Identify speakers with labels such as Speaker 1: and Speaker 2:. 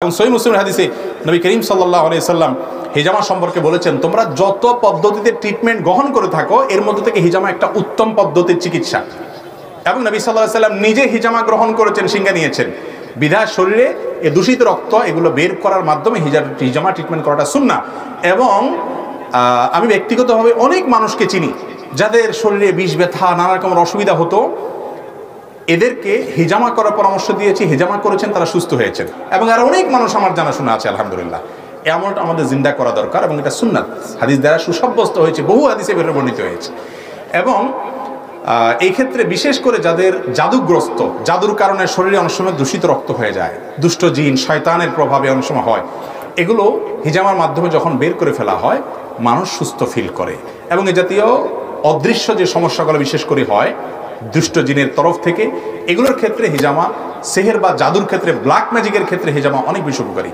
Speaker 1: এবং সহিহ মুসলিমের হাদিসে নবী করিম সাল্লাল্লাহু আলাইহি সাল্লাম হিজামা সম্পর্কে বলেছেন, তোমরা যত পদ্ধতিতে ট্রিটমেন্ট গ্রহণ করে থাকো এর মধ্যে থেকে হিজামা একটা উত্তম পদ্ধতির চিকিৎসা। এবং নবী সাল্লাল্লাহু আলাইহি সাল্লাম নিজে হিজামা গ্রহণ করেছেন, সিঙ্গা নিয়েছেন। বিধায় শরীরে এই দূষিত রক্ত এগুলো বের করার মাধ্যমে হিজামা ট্রিটমেন্ট করাটা সুন্নাহ। এবং আমি ব্যক্তিগতভাবে অনেক মানুষকে চিনি যাদের শরীরে বিষ ব্যথা নানা রকমের অসুবিধা হতো, এদেরকে হিজামা করার পরামর্শ দিয়েছি, হিজামা করেছেন, তারা সুস্থ হয়েছেন। এবং আর অনেক মানুষ আমার জানাশোনা আছে আলহামদুলিল্লাহ। এমন আমাদের জিন্দা করা দরকার এবং এটা সুন্নাত, হাদিস দ্বারা সুসাব্যস্ত হয়েছে, বহু হাদিসে বের বর্ণিত হয়েছে। এবং এই ক্ষেত্রে বিশেষ করে যাদের জাদুগ্রস্ত, জাদুর কারণে শরীরে অনেক সময় দূষিত রক্ত হয়ে যায়, দুষ্ট জিন শয়তানের প্রভাবে অনেক সময় হয়, এগুলো হিজামার মাধ্যমে যখন বের করে ফেলা হয় মানুষ সুস্থ ফিল করে। এবং এ জাতীয় অদৃশ্য যে সমস্যাগুলো বিশেষ করে হয় দুষ্ট জিনের তরফ থেকে, এগুলোর ক্ষেত্রে হিজামা, সেহের বা জাদুর ক্ষেত্রে, ব্ল্যাক ম্যাজিকের ক্ষেত্রে হিজামা অনেক বেশি উপকারী।